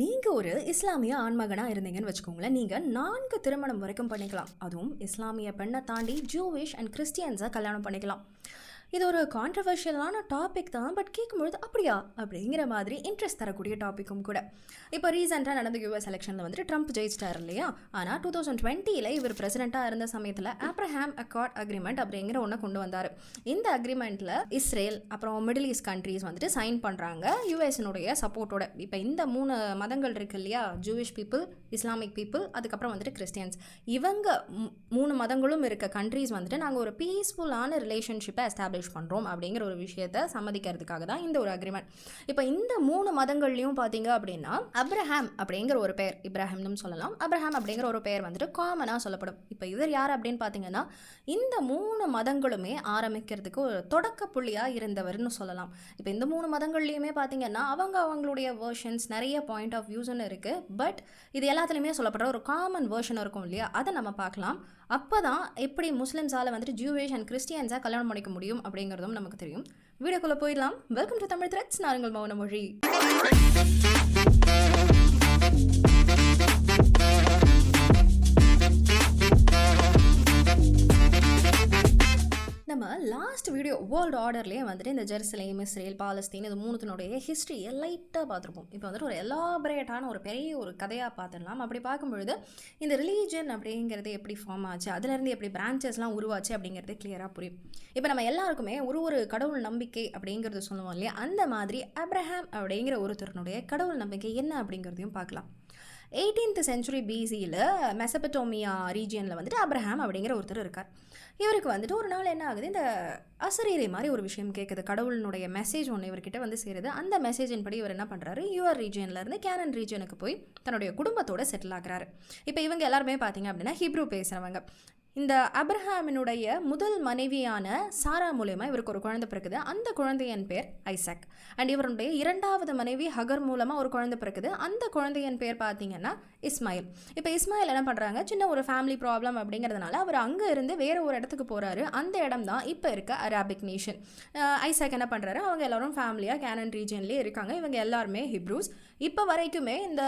நீங்கள் ஒரு இஸ்லாமிய ஆண்மகனாக இருந்தீங்கன்னு வச்சுக்கோங்களேன், நீங்கள் 4 திருமணம் வரைக்கும் பண்ணிக்கலாம். அதுவும் இஸ்லாமிய பெண்ணை தாண்டி ஜூவிஷ் அண்ட் கிறிஸ்டியன்ஸை கல்யாணம் பண்ணிக்கலாம். இது ஒரு கான்ட்ரவர்ஷியலான டாபிக் தான், பட் கேட்கும்பொழுது அப்படியா அப்படிங்கிற மாதிரி இன்ட்ரெஸ்ட் தரக்கூடிய டாப்பிக்கும் கூட. இப்போ ரீசெண்டாக நடந்த யூஎஸ் எலெக்ஷனில் வந்துட்டு ட்ரம்ப் ஜெயிச்சிட்டார் இல்லையா? ஆனால் 2020 இவர் பிரசிடெண்ட்டாக இருந்த சமயத்தில் ஆப்ரஹாம் அக்கார்ட் அக்ரிமெண்ட் அப்படிங்கிற ஒன்றை கொண்டு வந்தார். இந்த அக்ரிமெண்ட்டில் இஸ்ரேல் அப்புறம் மிடில் ஈஸ்ட் கண்ட்ரீஸ் வந்துட்டு சைன் பண்ணுறாங்க யூஎஸ்னுடைய சப்போர்ட்டோட. இப்போ இந்த 3 மதங்கள் இருக்கு இல்லையா, ஜூவிஷ் பீப்புள், இஸ்லாமிக் பீப்புள், அதுக்கப்புறம் வந்துட்டு கிறிஸ்டியன்ஸ், இவங்க 3 மதங்களும் இருக்க கண்ட்ரீஸ் வந்துட்டு நாங்கள் ஒரு பீஸ்ஃபுல்லான ரிலேஷன்ஷிப்பை எஸ்டாப்ளிஷ் பண்ணுறோம் அப்படிங்கிற ஒரு விஷயத்தை சம்மதிக்கிறதுக்காக தான் இந்த ஒரு அக்ரிமெண்ட். இப்போ இந்த 3 மதங்கள்லையும் பார்த்தீங்க அப்படின்னா அப்ரஹாம் அப்படிங்கிற ஒரு பெயர், இப்ராஹிம்னு சொல்லலாம், அப்ரஹாம் அப்படிங்கிற ஒரு பெயர் வந்துட்டு காமனாக சொல்லப்படும். இப்போ இவர் யார் அப்படின்னு பார்த்தீங்கன்னா இந்த 3 மதங்களுமே ஆரம்பிக்கிறதுக்கு ஒரு தொடக்க புள்ளியாக இருந்தவர்னு சொல்லலாம். இப்போ இந்த 3 மதங்கள்லையுமே பார்த்தீங்கன்னா அவங்களுடைய வேர்ஷன்ஸ், நிறைய பாயிண்ட் ஆஃப் வியூஸ்ன்னு இருக்குது. பட் இது எல்லாத்துலேயுமே சொல்லப்படுற ஒரு காமன் வேர்ஷன் இருக்கும் இல்லையா, அதை நம்ம பார்க்கலாம். அப்போ தான் எப்படி முஸ்லிம்ஸால் வந்துட்டு ஜூவிஷ் அண்ட் கிறிஸ்டியன்ஸாக கல்யாணம் பண்ணிக்க முடியும் அப்படிங்கிறதும் நமக்கு தெரியும். வீடியோக்குள்ளே போயிடலாம். Welcome to Tamil threads. நான் உங்கள் மௌன மொழி. நம்ம லாஸ்ட் வீடியோ வேர்ல்டு ஆர்டர்லேயே வந்துட்டு இந்த ஜெருசலேம், இஸ்ரேல், பாலஸ்தீன், இது 3த்தினுடைய ஹிஸ்ட்ரியை லைட்டாக பார்த்துருப்போம். இப்போ வந்துட்டு ஒரு எலாபரேட்டான ஒரு பெரிய ஒரு கதையாக பார்த்துடலாம். அப்படி பார்க்கும்பொழுது இந்த ரிலீஜன் அப்படிங்கிறது எப்படி ஃபார்ம் ஆச்சு, அதுலேருந்து எப்படி பிரான்ச்சஸ்லாம் உருவாச்சு அப்படிங்கிறது கிளியராக புரியும். இப்போ நம்ம எல்லாருக்குமே ஒரு கடவுள் நம்பிக்கை அப்படிங்கிறது சொல்லுவோம் இல்லையா, அந்த மாதிரி அப்ரஹாம் அப்படிங்கிற ஒருத்தருனுடைய கடவுள் நம்பிக்கை என்ன அப்படிங்கிறதையும் பார்க்கலாம். 18th century BCயில் மெசபடோமியா ரீஜியனில் வந்துட்டு அப்ரஹாம் அப்படிங்கிற ஒருத்தர் இருக்கார். இவருக்கு வந்துட்டு ஒரு நாள் என்ன ஆகுது, இந்த அசரீரை மாதிரி ஒரு விஷயம் கேட்குது. கடவுளினுடைய மெசேஜ் ஒன்று இவர்கிட்ட வந்து சேருது. அந்த மெசேஜின் படி இவர் என்ன பண்ணுறாரு, யூஆர் ரீஜியன்லேருந்து கேனன் ரீஜியனுக்கு போய் தன்னுடைய குடும்பத்தோடு செட்டில் ஆகிறாரு. இப்போ இவங்க எல்லாருமே பார்த்தீங்க அப்படின்னா ஹீப்ரூ பேசுகிறவங்க. இந்த அப்ரஹாமினுடைய முதல் மனைவியான சாரா மூலமா இவருக்கு ஒரு குழந்தை பிறக்குது. அந்த குழந்தையின் பேர் ஐசக். அண்ட் இவருடைய 2வது மனைவி ஹகர் மூலமாக ஒரு குழந்தை பிறக்குது. அந்த குழந்தையின் பேர் பார்த்தீங்கன்னா இஸ்மாயில். இப்போ இஸ்மாயில் என்ன பண்ணுறாங்க, சின்ன ஒரு ஃபேமிலி ப்ராப்ளம் அப்படிங்கிறதுனால அவர் அங்கே இருந்து வேறு ஒரு இடத்துக்கு போகிறாரு. அந்த இடம் தான் இப்போ இருக்க அரபிக் நேஷன். ஐசக் என்ன பண்ணுறாரு, அவங்க எல்லோரும் ஃபேமிலியாக கேனன் ரீஜன்லேயே இருக்காங்க. இவங்க எல்லாருமே ஹிப்ரூஸ். இப்போ வரைக்குமே இந்த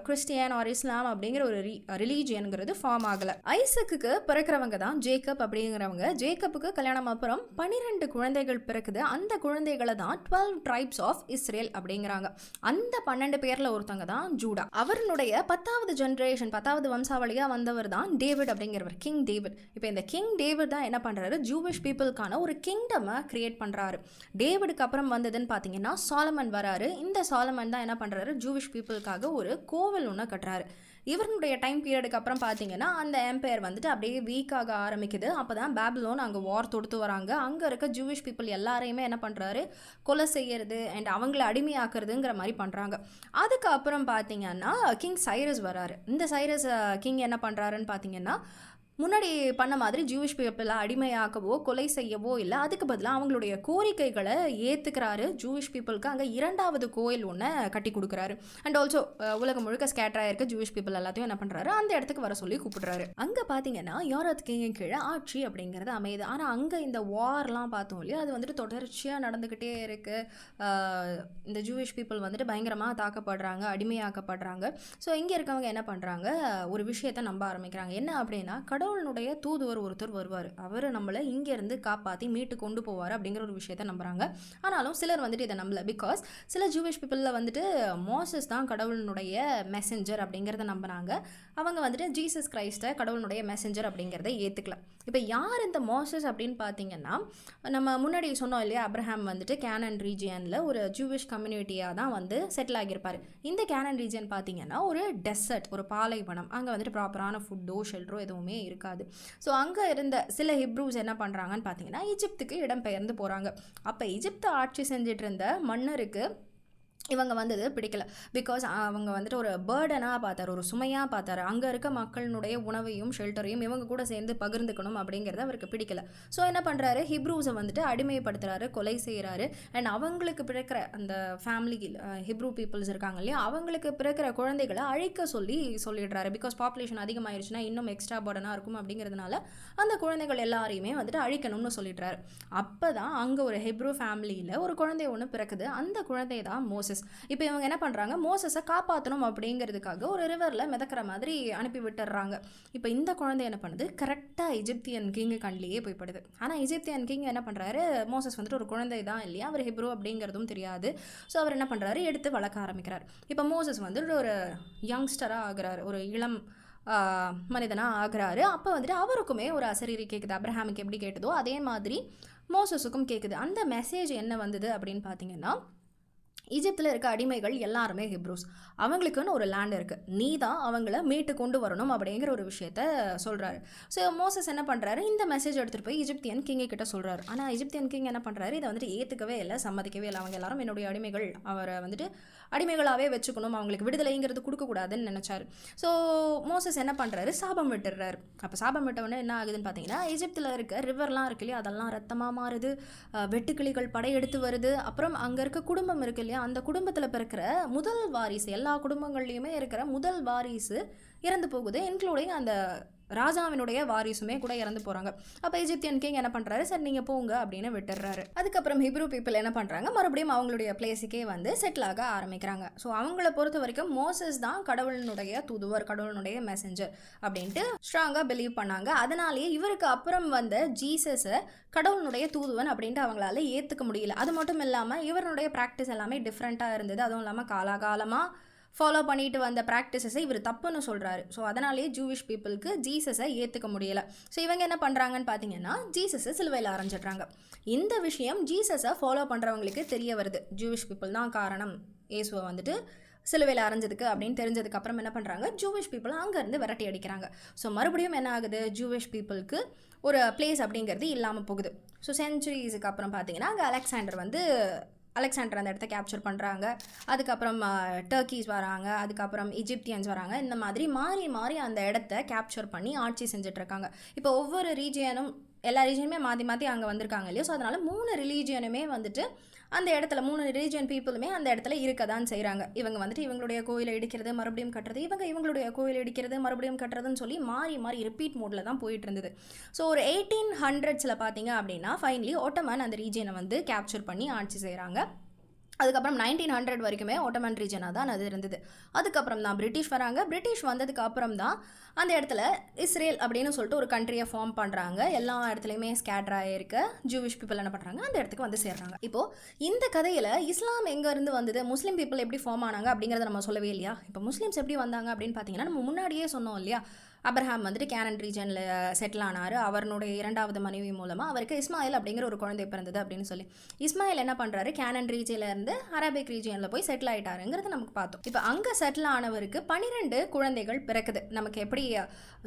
கிறிஸ்டியன் ஆர் இஸ்லாம் அப்படிங்கிற ஒரு ரிலீஜியனுங்கிறது ஃபார்ம் ஆகலை. ஐசக்கு பிறக்கிறவங்க தான் ஜேக்கப் அப்படிங்கிறவங்க. ஜேக்கப்புக்கு கல்யாணம் அப்புறம் 12 குழந்தைகள் பிறக்குது. அந்த குழந்தைகளை தான் 12 ட்ரைப்ஸ் ஆஃப் இஸ்ரேல் அப்படிங்கிறாங்க. அந்த 12 பேரில் ஒருத்தவங்க தான் ஜூடா. அவருடைய 10வது ஜென்ரேஷன், 10வது வம்சாவளியாக வந்தவர் தான் டேவிட் அப்படிங்கிறவர், கிங் டேவிட். இப்போ இந்த கிங் டேவிட் தான் என்ன பண்ணுறாரு, ஜூவிஷ் பீப்புளுக்கான ஒரு கிங்டமை கிரியேட் பண்ணுறாரு. டேவிடுக்கு அப்புறம் வந்ததுன்னு பார்த்தீங்கன்னா சாலமன் வராரு. இந்த சாலமன் தான் என்ன பண்ணுறாரு, ஜூவிஷ் பீப்புளுக்காக ஒரு கோவில் ஒன்று கட்டுறாரு. இவருடைய டைம் பீரியடுக்கு அப்புறம் பார்த்தீங்கன்னா அந்த எம்பையர் வந்துட்டு அப்படியே வீக்காக ஆரம்பிக்குது. அப்போ தான் பேபிலோன் அங்கே வார் தொடுத்து வராங்க. அங்கே இருக்க ஜூவிஷ் பீப்புள் எல்லாரையுமே என்ன பண்ணுறாரு, கொலை செய்யறது அண்ட் அவங்கள அடிமையாக்குறதுங்கிற மாதிரி பண்ணுறாங்க. அதுக்கப்புறம் பார்த்தீங்கன்னா கிங் சைரஸ் வராரு. இந்த சைரஸ் கிங் என்ன பண்ணுறாருன்னு பார்த்தீங்கன்னா முன்னாடி பண்ண மாதிரி ஜூவிஷ் பீப்புளை அடிமையாக்கவோ கொலை செய்யவோ இல்லை, அதுக்கு பதிலாக அவங்களுடைய கோரிக்கைகளை ஏற்றுக்கிறாரு. ஜூவிஷ் பீப்புளுக்கு அங்கே 2வது கோயில் ஒன்று கட்டி கொடுக்குறாரு. அண்ட் ஆல்சோ உலகம் முழுக்க ஸ்கேட்டராக இருக்க ஜூவிஷ் பீப்புள் எல்லாத்தையும் என்ன பண்ணுறாரு, அந்த இடத்துக்கு வர சொல்லி கூப்பிடுறாரு. அங்கே பார்த்தீங்கன்னா யோரத் கிங் கீழே ஆட்சி அப்படிங்கிறது அமையுது. ஆனால் அங்கே இந்த வார்லாம் பார்த்தோம் இல்லையா, அது வந்துட்டு தொடர்ச்சியாக நடந்துக்கிட்டே இருக்குது. இந்த ஜூவிஷ் பீப்புள் வந்துட்டு பயங்கரமாக தாக்கப்படுறாங்க, அடிமையாக்கப்படுறாங்க. ஸோ இங்கே இருக்கவங்க என்ன பண்ணுறாங்க, ஒரு விஷயத்தை நம்ப ஆரம்பிக்கிறாங்க. என்ன அப்படின்னா, கடவுளுடைய தூதுவர் ஒருத்தர் வருவார், அவர் நம்மளை இங்கேருந்து காப்பாற்றி மீட்டு கொண்டு போவார் அப்படிங்கிற ஒரு விஷயத்தை நம்புகிறாங்க. ஆனாலும் சிலர் வந்துட்டு இதை நம்பல. பிகாஸ் சில ஜூவிஷ் பீப்புளில் வந்துட்டு மோசஸ் தான் கடவுளினுடைய மெசஞ்சர் அப்படிங்கிறத நம்புகிறாங்க. அவங்க வந்துட்டு ஜீசஸ் கிரைஸ்ட்டை கடவுளுடைய மெசஞ்சர் அப்படிங்கிறத ஏற்றுக்கல. இப்போ யார் இந்த மோசஸ் அப்படின்னு பார்த்தீங்கன்னா, நம்ம முன்னாடி சொன்னோம் இல்லையா, அப்ரஹாம் வந்துட்டு கேனன் ரீஜியனில் ஒரு ஜூவிஷ் கம்யூனிட்டியாக தான் வந்து செட்டில் ஆகியிருப்பார். இந்த கேனன் ரீஜியன் பார்த்தீங்கன்னா ஒரு டெசர்ட், ஒரு பாலைவனம். அங்கே வந்துட்டு ப்ராப்பரான ஃபுட்டோ ஷெல்டரோ எதுவுமே இருக்காது. ஸோ அங்கே இருந்த சில ஹிப்ரூஸ் என்ன பண்ணுறாங்கன்னு பார்த்தீங்கன்னா ஈஜிப்துக்கு இடம்பெயர்ந்து போகிறாங்க. அப்போ ஈஜிப்தை ஆட்சி செஞ்சுட்டு இருந்த மன்னருக்கு இவங்க வந்தது பிடிக்கல. பிகாஸ் அவங்க வந்துட்டு ஒரு பேர்டனாக பார்த்தார், ஒரு சுமையாக பார்த்தார். அங்கே இருக்க மக்களினுடைய உணவையும் ஷெல்டரையும் இவங்க கூட சேர்ந்து பகிர்ந்துக்கணும் அப்படிங்கிறது அவருக்கு பிடிக்கல. ஸோ என்ன பண்ணுறாரு, ஹிப்ரூஸை வந்துட்டு அடிமைப்படுத்துகிறாரு, கொலை செய்கிறாரு. அண்ட் அவங்களுக்கு பிறக்கிற அந்த ஃபேமிலி ஹிப்ரூ பீப்புள்ஸ் இருக்காங்க இல்லையா, அவங்களுக்கு பிறக்கிற குழந்தைகளை அழிக்க சொல்லிடுறாரு. பிகாஸ் பாப்புலேஷன் அதிகமாகிடுச்சுன்னா இன்னும் எக்ஸ்ட்ரா பேர்டனாக இருக்கும் அப்படிங்கிறதுனால அந்த குழந்தைகள் எல்லாரையுமே வந்துட்டு அழிக்கணும்னு சொல்லிடுறாரு. அப்போ தான் அங்கே ஒரு ஹிப்ரூ ஃபேமிலியில் ஒரு குழந்தை ஒன்று பிறக்குது. அந்த குழந்தை தான் மோசஸ். இப்போ இவங்க என்ன பண்ணுறாங்க, மோசஸை காப்பாற்றணும் அப்படிங்கிறதுக்காக ஒரு ரிவரில் மிதக்கிற மாதிரி அனுப்பி விட்டுடுறாங்க. இப்போ இந்த குழந்தை என்ன பண்ணுது, கரெக்டாக எஜிப்தியன் கிங்கு கண்லேயே போய் படுது. ஆனால் எஜிப்தியன் கிங் என்ன பண்ணுறாரு, மோசஸ் வந்துட்டு ஒரு குழந்தை தான் இல்லையா, அவர் ஹிப்ரூ அப்படிங்கிறதும் தெரியாது. ஸோ அவர் என்ன பண்ணுறாரு, எடுத்து வளர்க்க ஆரம்பிக்கிறார். இப்போ மோசஸ் வந்துட்டு ஒரு யங்ஸ்டராக ஆகிறார், ஒரு இளம் மனிதனாக ஆகிறாரு. அப்போ வந்துட்டு அவருக்குமே ஒரு அசரீரி கேட்குது. அப்ரஹாமுக்கு எப்படி கேட்டதோ அதே மாதிரி மோசஸுக்கும் கேட்குது. அந்த மெசேஜ் என்ன வந்தது அப்படின்னு பார்த்தீங்கன்னா, ஈஜிப்தில் இருக்க அடிமைகள் எல்லாருமே ஹிப்ரூஸ், அவங்களுக்குன்னு ஒரு லேண்ட் இருக்குது, நீ தான் அவங்கள மீட்டு கொண்டு வரணும் அப்படிங்கிற ஒரு விஷயத்த சொல்கிறாரு. ஸோ மோசஸ் என்ன பண்ணுறாரு, இந்த மெசேஜ் எடுத்துகிட்டு போய் ஈஜிப்தியன் கிங் கிட்ட சொல்கிறாரு. ஆனால் ஈஜிப்தியன் கிங் என்ன பண்ணுறாரு, இதை வந்துட்டு ஏற்றுக்கவே இல்லை, சம்மதிக்கவே இல்லை. அவங்க எல்லாரும் என்னுடைய அடிமைகள், அவரை வந்துட்டு அடிமைகளாகவே வச்சுக்கணும், அவங்களுக்கு விடுதலைங்கிறது கொடுக்கக்கூடாதுன்னு நினச்சாரு. ஸோ மோசஸ் என்ன பண்ணுறாரு, சாபம் விட்டுடுறாரு. அப்போ சாபம் விட்டவொடனே என்ன ஆகுதுன்னு பார்த்தீங்கன்னா, ஈஜிப்தில் இருக்க ரிவர்லாம் இருக்கு இல்லையா, அதெல்லாம் ரத்தமாக மாறுது, வெட்டுக்கிளிகள் படையெடுத்து வருது. அப்புறம் அங்கே இருக்க குடும்பம் இருக்கு இல்லையா, அந்த குடும்பத்தில் பிறக்கிற முதல் வாரிசு, எல்லா குடும்பங்கள்லையுமே இருக்கிற முதல் வாரிசு இறந்து போகுது, இன்க்ளூடிங் அந்த ராஜாவினுடைய வாரிசுமே கூட இறந்து போகிறாங்க. அப்போ எஜிப்தியன் கிங் என்ன பண்ணுறாரு, சரி நீங்கள் போங்க அப்படின்னு விட்டுடுறாரு. அதுக்கப்புறம் ஹிப்ரூ பீப்புள் என்ன பண்ணுறாங்க, மறுபடியும் அவங்களுடைய பிளேஸுக்கே வந்து செட்டில் ஆக ஆரம்பிக்கிறாங்க. ஸோ அவங்கள பொறுத்த வரைக்கும் மோசஸ் தான் கடவுளினுடைய தூதுவர், கடவுளினுடைய மெசஞ்சர் அப்படின்ட்டு ஸ்ட்ராங்காக பிலீவ் பண்ணாங்க. அதனாலேயே இவருக்கு அப்புறம் வந்த ஜீசஸை கடவுளுடைய தூதுவன் அப்படின்ட்டு அவங்களால ஏற்றுக்க முடியல. அது மட்டும் இல்லாமல் இவருடைய ப்ராக்டிஸ் எல்லாமே டிஃப்ரெண்ட்டாக இருந்தது. அதுவும் இல்லாமல் காலாகாலமாக ஃபாலோ பண்ணிட்டு வந்த ப்ராக்டிசஸை இவர் தப்புன்னு சொல்கிறாரு. ஸோ அதனாலேயே ஜூவிஷ் பீப்புளுக்கு ஜீசஸை ஏற்றுக்க முடியலை. ஸோ இவங்க என்ன பண்ணுறாங்கன்னு பார்த்தீங்கன்னா, ஜீசஸை சிலுவையில் அரைஞ்சிட்றாங்க. இந்த விஷயம் ஜீசஸை ஃபாலோ பண்ணுறவங்களுக்கு தெரிய வருது, ஜூவிஷ் பீப்புள் தான் காரணம் இயேசுவை வந்துட்டு சிலுவையில் அரைஞ்சதுக்கு அப்படின்னு தெரிஞ்சதுக்கு அப்புறம் என்ன பண்ணுறாங்க, ஜூவிஷ் பீப்புளை அங்கேருந்து விரட்டி அடிக்கிறாங்க. ஸோ மறுபடியும் என்ன ஆகுது, ஜூவிஷ் பீப்புளுக்கு ஒரு பிளேஸ் அப்படிங்கிறது இல்லாமல் போகுது. ஸோ சென்ச்சுரிஸுக்கு அப்புறம் பார்த்தீங்கன்னா அங்கே அலெக்சாண்டர் அந்த இடத்த கேப்சர் பண்ணுறாங்க. அதுக்கப்புறம் டர்க்கீஸ் வராங்க, அதுக்கப்புறம் எஜிப்தியன்ஸ் வராங்க. இந்த மாதிரி மாறி மாறி அந்த இடத்த கேப்சர் பண்ணி ஆட்சி செஞ்சிட்ருக்காங்க. இப்போ ஒவ்வொரு ரீஜியனும், எல்லா ரீஜியனுமே மாற்றி மாற்றி அங்கே வந்திருக்காங்க இல்லையா. ஸோ அதனால் 3 ரிலீஜியனுமே வந்துட்டு அந்த இடத்துல, 3 ரிலீஜியன் பீப்புளுமே அந்த இடத்துல இருக்க தான் செய்கிறாங்க. இவங்க வந்துட்டு இவங்களுடைய கோயிலை இடிக்கிறது மறுபடியும் கட்டுறது, இவங்களுடைய கோயிலை இடிக்கிறது மறுபடியும் கட்டுறதுன்னு சொல்லி மாறி மாறி ரிப்பீட் மோடில் தான் போயிட்டு இருந்தது. ஸோ ஒரு 1800s பார்த்தீங்க அப்படின்னா ஃபைனலி ஒட்டமன் அந்த ரீஜியனை வந்து கேப்சர் பண்ணி ஆட்சி செய்கிறாங்க. அதுக்கப்புறம் 1900 வரைக்குமே ஒட்டமன் ரீஜனாக தான் அது இருந்தது. அதுக்கப்புறம் தான் பிரிட்டிஷ் வராங்க. பிரிட்டிஷ் வந்ததுக்கு அப்புறம் தான் அந்த இடத்துல இஸ்ரேல் அப்படின்னு சொல்லிட்டு ஒரு கண்ட்ரியை ஃபார்ம் பண்ணுறாங்க. எல்லா இடத்துலையுமே ஸ்கேட்டர் ஆகிருக்க ஜூவிஷ் பீப்புள் என்ன பண்ணுறாங்க, அந்த இடத்துக்கு வந்து சேர்றாங்க. இப்போது இந்த கதையில் இஸ்லாம் எங்கேருந்து வந்தது, முஸ்லீம் பீப்புள் எப்படி ஃபார்ம் ஆனாங்க அப்படிங்கிறத நம்ம சொல்லவே இல்லையா. இப்போ முஸ்லீம்ஸ் எப்படி வந்தாங்க அப்படின்னு பார்த்தீங்கன்னா, நம்ம முன்னாடியே சொன்னோம் இல்லையா, அப்ரஹாம் வந்துட்டு கேனன் ரீஜனில் செட்டில் ஆனார். அவருடைய 2வது மனைவி மூலமாக அவருக்கு இஸ்மாயில் அப்படிங்கிற ஒரு குழந்தை பிறந்தது அப்படின்னு சொல்லி. இஸ்மாயில் என்ன பண்ணுறாரு, கேனன் ரீஜியன்லேருந்து அரபிக் ரீஜியனில் போய் செட்டில் ஆகிட்டாருங்கிறது நமக்கு பார்த்தோம். இப்போ அங்கே செட்டில் ஆனவருக்கு 12 குழந்தைகள் பிறக்குது. நமக்கு எப்படி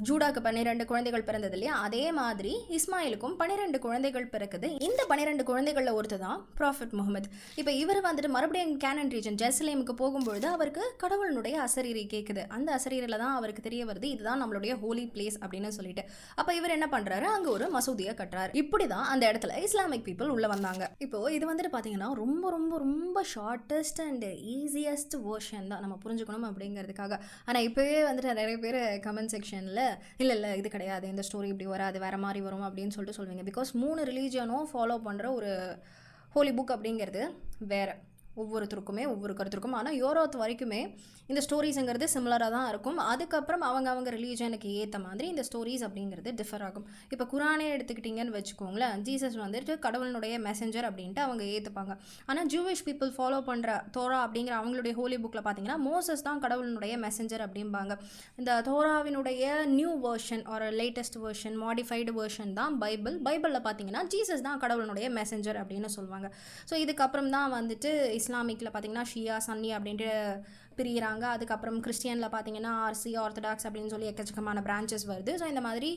ஜூடாக்கு 12 குழந்தைகள் பிறந்தது இல்லையா, அதே மாதிரி இஸ்மாயிலுக்கும் 12 குழந்தைகள் பிறக்குது. இந்த 12 குழந்தைகளில் ஒருத்தர் தான் ப்ராஃபட் முகமது. இப்போ இவர் வந்துட்டு மறுபடியும் கேனன் ரீஜன் ஜெருசலேமுக்கு போகும்பொழுது அவருக்கு கடவுளுடைய அசரீரி கேட்குது. அந்த அசரீரில் தான் அவருக்கு தெரிய வருது, இதுதான் நம்மளுடைய ஹோலி பிளேஸ் அப்படின்னு சொல்லிட்டு. அப்ப இவர் என்ன பண்றாரு, அங்க ஒரு மசூதியை கட்டுறாரு. இப்படிதான் அந்த இடத்துல இஸ்லாமிக் பீப்புள் உள்ள வந்தாங்க. இப்போ இது வந்துட்டு பாத்தீங்கன்னா ரொம்ப ரொம்ப ரொம்ப ஷார்ட்டஸ்ட் அண்ட் ஈஸியஸ்ட் வேர்ஷன் தான் நம்ம புரிஞ்சுக்கணும் அப்படிங்கிறதுக்காக. ஆனா இப்பவே வந்துட்டு நிறைய பேர் கமெண்ட் செக்ஷன்ல இல்ல இது கிடையாது, இந்த ஸ்டோரி இப்படி வராது, வேற மாதிரி வரும் அப்படின்னு சொல்லிட்டு சொல்லுவீங்க. பிகாஸ் 3 ரிலீஜியனும் ஃபாலோ பண்ற ஒரு ஹோலி புக் அப்படிங்கிறது வேற, ஒவ்வொருத்தருக்குமே ஒவ்வொரு கருத்துருக்கும். ஆனால் யூரோத் வரைக்குமே இந்த ஸ்டோரிஸுங்கிறது சிமிலராக தான் இருக்கும். அதுக்கப்புறம் அவங்க ரிலீஜனுக்கு ஏற்ற மாதிரி இந்த ஸ்டோரிஸ் அப்படிங்கிறது டிஃபர் ஆகும். இப்போ குரானே எடுத்துக்கிட்டிங்கன்னு வச்சுக்கோங்களேன், ஜீசஸ் வந்துட்டு கடவுளுடைய மெசஞ்சர் அப்படின்ட்டு அவங்க ஏற்றுப்பாங்க. ஆனால் ஜூவிஷ் பீப்புள் ஃபாலோ பண்ணுற தோரா அப்படிங்கிற அவங்களுடைய ஹோலி புக்கில் பார்த்தீங்கன்னா மோசஸ் தான் கடவுளுடைய மெசஞ்சர் அப்படிம்பாங்க. இந்த தோராவினுடைய நியூ வேர்ஷன் ஒரு லேட்டஸ்ட் வேர்ஷன், மாடிஃபைடு வேர்ஷன் தான் பைபிளில் பார்த்தீங்கன்னா ஜீசஸ் தான் கடவுளுடைய மெசஞ்சர் அப்படின்னு சொல்லுவாங்க. ஸோ இதுக்கப்புறம் தான் வந்துட்டு இஸ்லாமிக்கில் பார்த்தீங்கன்னா ஷியா சன்னி அப்படின்ட்டு பிரிகிறாங்க. அதுக்கப்புறம் கிறிஸ்டியனில் பார்த்தீங்கன்னா ஆர்சி ஆர்த்தடாக்ஸ் அப்படின்னு சொல்லி எக்கச்சக்கமான பிரான்ச்சஸ் வருது. ஸோ இந்த மாதிரி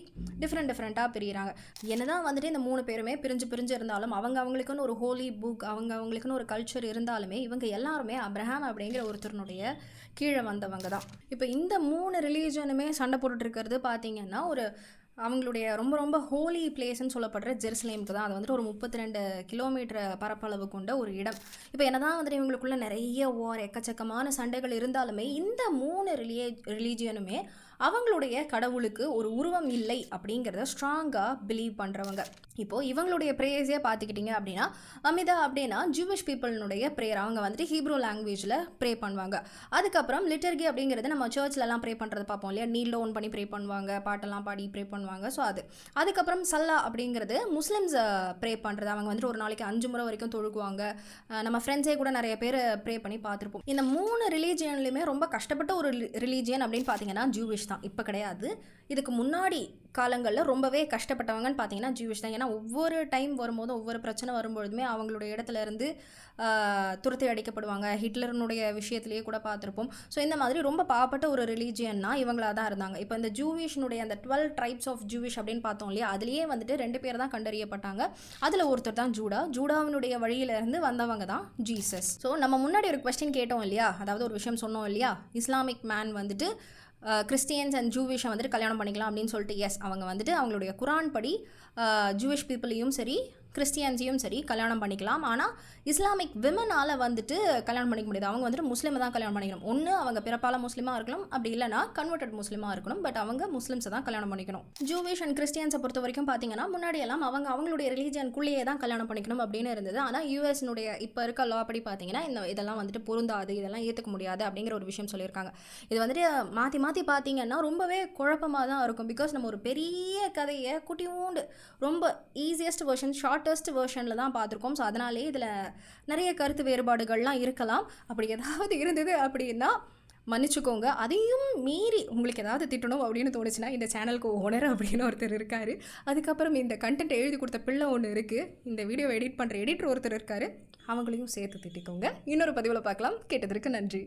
டிஃப்ரெண்ட்டாக பிரிகிறாங்க. என்னதான் வந்துட்டு இந்த 3 பேருமே பிரிஞ்சு இருந்தாலும் அவங்களுக்குன்னு ஒரு ஹோலி புக், அவங்களுக்குன்னு ஒரு கல்ச்சர் இருந்தாலுமே இவங்க எல்லாருமே அப்ரஹாம் அப்படிங்கிற ஒருத்தருடைய கீழே வந்தவங்க தான். இப்போ இந்த 3 ரிலீஜனுமே சண்டை போட்டுட்டு இருக்கிறது பார்த்தீங்கன்னா ஒரு அவங்களுடைய ரொம்ப ரொம்ப ஹோலி பிளேஸ்ன்னு சொல்லப்படுற ஜெருசலேமுக்கு தான். அது வந்துட்டு ஒரு 32 கிலோமீட்டர் பரப்பளவு கொண்ட ஒரு இடம். இப்போ என்னதான் வந்துட்டு இவங்களுக்குள்ள நிறைய எக்கச்சக்கமான சண்டைகள் இருந்தாலுமே இந்த 3 ரிலீஜியனுமே அவங்களுடைய கடவுளுக்கு ஒரு உருவம் இல்லை அப்படிங்கிறத ஸ்ட்ராங்காக பிலீவ் பண்ணுறவங்க. இப்போது இவங்களுடைய ப்ரேயர்ஸே பார்த்துக்கிட்டிங்க அப்படின்னா, அமிதா அப்படின்னா ஜூவிஷ் பீப்புளினுடைய ப்ரேயர். அவங்க வந்துட்டு ஹீப்ரூ லாங்குவேஜில் ப்ரே பண்ணுவாங்க. அதுக்கப்புறம் லிட்டர்கி அப்படிங்கிறது நம்ம சர்ச்லலாம் ப்ரே பண்ணுறது பார்ப்போம் இல்லையா, நீல் டவுன் பண்ணி ப்ரே பண்ணுவாங்க, பாட்டெல்லாம் பாடி ப்ரே பண்ணுவாங்க. ஸோ அதுக்கப்புறம் சல்லா அப்படிங்கிறது முஸ்லிம்ஸ் ப்ரே பண்ணுறது. அவங்க வந்துட்டு ஒரு நாளைக்கு 5 முறை வரைக்கும் தொழுகுவாங்க. நம்ம ஃப்ரெண்ட்ஸே கூட நிறைய பேர் ப்ரே பண்ணி பார்த்துருப்போம். இந்த 3 ரிலீஜியன்லையுமே ரொம்ப கஷ்டப்பட்ட ஒரு ரிலீஜியன் அப்படின்னு பார்த்தீங்கன்னா ஜூவிஷ் தான். இப்போ கிடையாது, இதுக்கு முன்னாடி காலங்களில் ரொம்பவே கஷ்டப்பட்டவங்கன்னு பார்த்தீங்கன்னா ஜூவிஷ் தான். ஏன்னா ஒவ்வொரு டைம் வரும்போதும் ஒவ்வொரு பிரச்சனை வரும்பொழுதுமே அவங்களுடைய இடத்துல இருந்து துரத்தி அடிக்கப்படுவாங்க. ஹிட்லருனுடைய விஷயத்திலேயே கூட பார்த்துருப்போம். ஸோ இந்த மாதிரி ரொம்ப பாவப்பட்ட ஒரு ரிலீஜியன்னா இவங்களாக தான் இருந்தாங்க. இப்போ இந்த ஜூவிஷ்னுடைய அந்த 12 ட்ரைப்ஸ் ஆஃப் ஜூவிஷ் அப்படின்னு பார்த்தோம் இல்லையா, அதுலேயே வந்துட்டு 2 பேர் தான் கண்டறியப்பட்டாங்க. அதில் ஒருத்தர் தான் ஜூடாவினுடைய வழியிலேருந்து வந்தவங்க தான் ஜீசஸ். ஸோ நம்ம முன்னாடி ஒரு கொஸ்டின் கேட்டோம் இல்லையா, அதாவது ஒரு விஷயம் சொன்னோம் இல்லையா, இஸ்லாமிக் மேன் வந்துட்டு கிறிஸ்டியன்ஸ் அண்ட் ஜூவிஷை வந்துட்டு கல்யாணம் பண்ணிக்கலாம் அப்படின்னு சொல்லிட்டு. எஸ், அவங்க வந்துட்டு அவங்களுடைய குரான் படி ஜூவிஷ் பீப்புளையும் சரி கிறிஸ்டியன்ஸையும் சரி கல்யாணம் பண்ணிக்கலாம். ஆனால் இஸ்லாமிக் விமனால் வந்துட்டு கல்யாணம் பண்ணிக்க முடியாது. அவங்க வந்துட்டு முஸ்லீமை தான் கல்யாணம் பண்ணிக்கணும். ஒன்று அவங்க பிறப்பால முஸ்லீமாக இருக்கலாம், அப்படி இல்லைனா கன்வெர்டட் முஸ்லீமாக இருக்கணும். பட் அவங்க முஸ்லிம்ஸை தான் கல்யாணம் பண்ணிக்கணும். ஜூவிஷ் அண்ட் கிறிஸ்டியன்ஸை பொறுத்த வரைக்கும் பார்த்தீங்கன்னா முன்னாடியெல்லாம் அவங்களுடைய ரிலீஜியனுக்குள்ளேயே தான் கல்யாணம் பண்ணிக்கணும் அப்படின்னு இருந்தது. ஆனால் யூஎஸ்னுடைய இப்போ இருக்க லா படி பார்த்தீங்கன்னா இதெல்லாம் வந்துட்டு பொருந்தாது, இதெல்லாம் ஏற்றுக்க முடியாது அப்படிங்கிற ஒரு விஷயம் சொல்லியிருக்காங்க. இது வந்துட்டு மாற்றி மாற்றி பார்த்தீங்கன்னா ரொம்பவே குழப்பமாக தான் இருக்கும். பிகாஸ் நம்ம ஒரு பெரிய கதையை குட்டியூண்டு ரொம்ப ஈஸியஸ்ட் வெர்ஷன், ஷார்ட்டஸ்ட் வெர்ஷனில் தான் பார்த்துருக்கோம். ஸோ அதனாலே இதில் நிறைய கருத்து வேறுபாடுகள்லாம் இருக்கலாம். அப்படி ஏதாவது இருந்தது அப்படின்னா மன்னிச்சுக்கோங்க. அதையும் மீறி உங்களுக்கு ஏதாவது திட்டணும் அப்படின்னு தோணுச்சுன்னா இந்த சேனலுக்கு ஓனர் அப்படின்னு ஒருத்தர் இருக்கார். அதுக்கப்புறம் இந்த கண்டென்ட் எழுதி கொடுத்த பிள்ளை ஒன்று இருக்குது. இந்த வீடியோ எடிட் பண்ணுற எடிட்டர் ஒருத்தர் இருக்கார். அவங்களையும் சேர்த்து திட்டிக்கோங்க. இன்னொரு பதிவில் பார்க்கலாம். கேட்டதற்கு நன்றி.